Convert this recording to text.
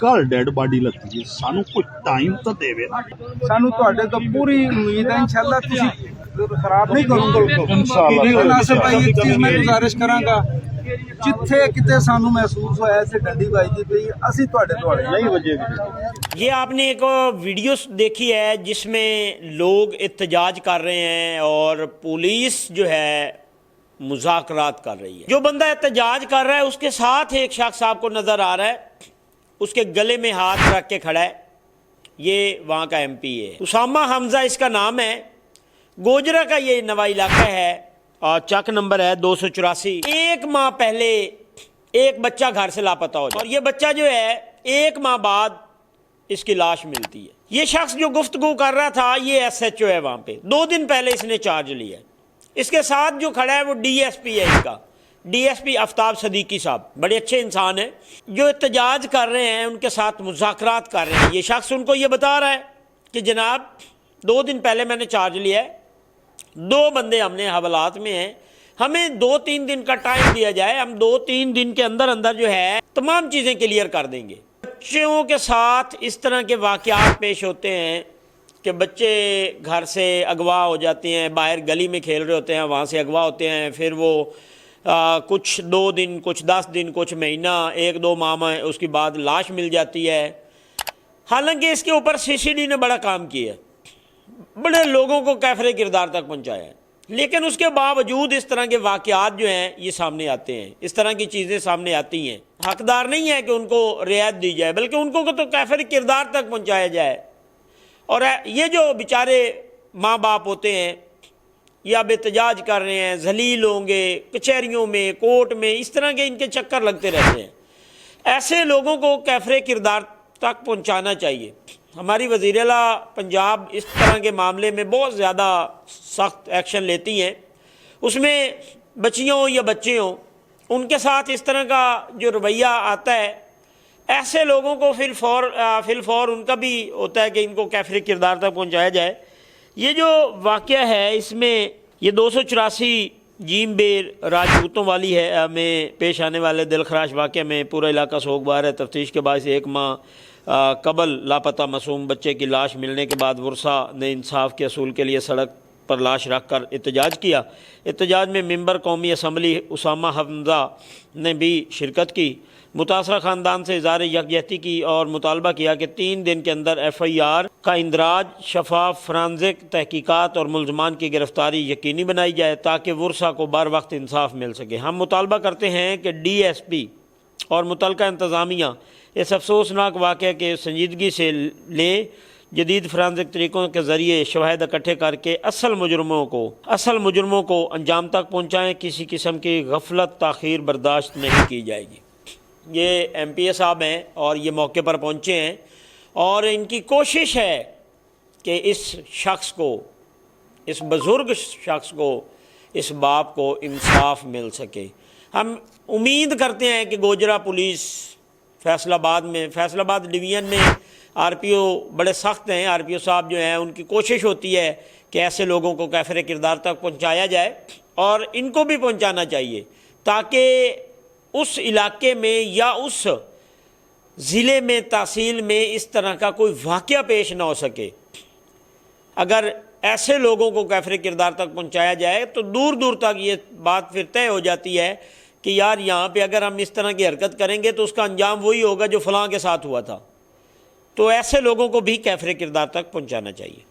ਕੱਲ dead body ਲੱਗੀ ਸਾਨੂੰ ਕੋਈ ਟਾਈਮ ਤਾਂ ਦੇਵੇ ਨਾ। ਸਾਨੂੰ ਤੁਹਾਡੇ ਤੋਂ ਪੂਰੀ ਉਮੀਦ ਹੈ इंशाल्लाह ਤੁਸੀਂ ਖਰਾਬ ਨਹੀਂ ਕਰੋਗੇ इंशाल्लाह। ਲੇਕਿਨ ਆਸਿਫ ਭਾਈ ਇੱਕ ਚੀਜ਼ ਮੈਂ ਗੁਜ਼ਾਰਿਸ਼ ਕਰਾਂਗਾ ਜਿੱਥੇ ਕਿਤੇ ਸਾਨੂੰ ਮਹਿਸੂਸ ਹੋਇਆ ਇੱਥੇ ਡੰਡੀ ਵੱਜਦੀ ਪਈ ਅਸੀਂ ਤੁਹਾਡੇ ਦੁਆਲੇ ਨਹੀਂ ਵੱਜੇਗੀ। ये आपने एक वीडियो देखी है जिसमें लोग एहतजाज कर रहे हैं और पुलिस जो है मुज़ाकरात कर रही है। जो बंदा एहतजाज कर रहा है उसके साथ एक शख्स आपको नज़र आ रहा है, उसके गले में हाथ रख के खड़ा है, ये वहाँ का MP है, उसामा हमजा इसका नाम है। गोजरा का ये नवा इलाका है और चक नंबर है 284। एक माह पहले एक बच्चा घर से लापता हो जाए और ये बच्चा जो है एक माह बाद इसकी लाश मिलती है। ये शख्स जो गुफ्तगू कर रहा था ये SHO है वहाँ पे, 2 दिन पहले इसने चार्ज लिया। इसके साथ जो खड़ा है वो DSP है, इसका DSP आफ्ताब सदीकी साहब, बड़े अच्छे इंसान हैं। जो एहतजाज कर रहे हैं उनके साथ मुज़ाकरात कर रहे हैं। ये शख्स उनको ये बता रहा है कि जनाब 2 दिन पहले मैंने चार्ज लिया है, 2 बंदे हमने हवालात में हैं, हमें 2-3 दिन का टाइम दिया जाए, हम 2-3 दिन के अंदर अंदर जो है तमाम चीज़ें क्लियर कर देंगे। बच्चों के साथ इस तरह के वाक़यात पेश होते हैं कि बच्चे घर से अगवा हो जाते हैं, बाहर गली में खेल रहे होते हैं, वहाँ से अगवा होते हैं, फिर वो कुछ 2 दिन, कुछ 10 दिन, कुछ महीना, 1-2 माह में उसके बाद लाश मिल जाती है। हालांकि इसके ऊपर CCD ने बड़ा काम किया है, बड़े लोगों को कैफरे किरदार तक पहुँचाया है, लेकिन उसके बावजूद इस तरह के वाक़यात जो हैं ये सामने आते हैं, इस तरह की चीज़ें सामने आती हैं। हकदार नहीं है कि उनको रियायत दी जाए, बल्कि उनको तो कैफरे किरदार तक पहुँचाया जाए। और ये जो बेचारे माँ बाप होते हैं या एहतजाज कर रहे हैं, जलील होंगे, कचहरियों में, कोर्ट में, इस तरह के इनके चक्कर लगते रहते हैं। ऐसे लोगों को कैफरे किरदार तक पहुंचाना चाहिए। हमारी वज़ीर आला पंजाब इस तरह के मामले में बहुत ज़्यादा सख्त एक्शन लेती हैं। उसमें बच्चियों हो या बच्चे हों, उनके साथ इस तरह का जो रवैया आता है, ऐसे लोगों को फिलफौर उनका भी होता है कि इनको कैफरे किरदार तक पहुँचाया जाए। ये जो वाक़या है इसमें ये 284 जीम बेर राजपूतों वाली है में पेश आने वाले दिलखराश वाक़े में पूरा इलाका सोगवार है। तफ्तीश के बाद से 1 माह कबल लापता मासूम बच्चे की लाश मिलने के बाद वर्सा ने इंसाफ के असूल के लिए सड़क पर लाश रख कर एहतजाज किया। एहतजाज में मेंबर कौमी असम्बली उसामा हमजा ने भी शिरकत की। मुतासरा ख़ानदान से इज़हार यकजहती की और मुतालबा किया कि 3 दिन के अंदर FIR का इंदराज, शफाफ फॉरेंसिक तहकीकात और मुलजमान की गिरफ्तारी यकीनी बनाई जाए ताकि वर्सा को बर वक्त इंसाफ मिल सके। हम मुतालबा करते हैं कि DSP और मुतलका इंतज़ामिया इस अफसोसनाक वाक़े के संजीदगी से लें, जदीद फॉरेंसिक तरीक़ों के ज़रिए शवाहिद इकट्ठे करके असल मुजरमों को अंजाम तक पहुँचाएँ। किसी किस्म की गफलत ताख़ीर बर्दाश्त नहीं की जाएगी। ये MPA साहब हैं और ये मौके पर पहुँचे हैं और इनकी कोशिश है कि इस शख्स को, इस बुज़ुर्ग शख्स को, इस बाप को इंसाफ मिल सके। हम उम्मीद करते हैं कि गोजरा पुलिस फैसलाबाद डिवीज़न में RPO बड़े सख्त हैं। RPO साहब जो हैं उनकी कोशिश होती है कि ऐसे लोगों को कैफरे किरदार तक पहुँचाया जाए और इनको भी पहुँचाना चाहिए ताकि उस इलाके में या उस ज़िले में, तहसील में इस तरह का कोई वाक़या पेश ना हो सके। अगर ऐसे लोगों को कैफरे किरदार तक पहुंचाया जाए तो दूर दूर तक ये बात फिर तय हो जाती है कि यार यहाँ पे अगर हम इस तरह की हरकत करेंगे तो उसका अंजाम वही होगा जो फ़लाँ के साथ हुआ था। तो ऐसे लोगों को भी कैफरे किरदार तक पहुँचाना चाहिए।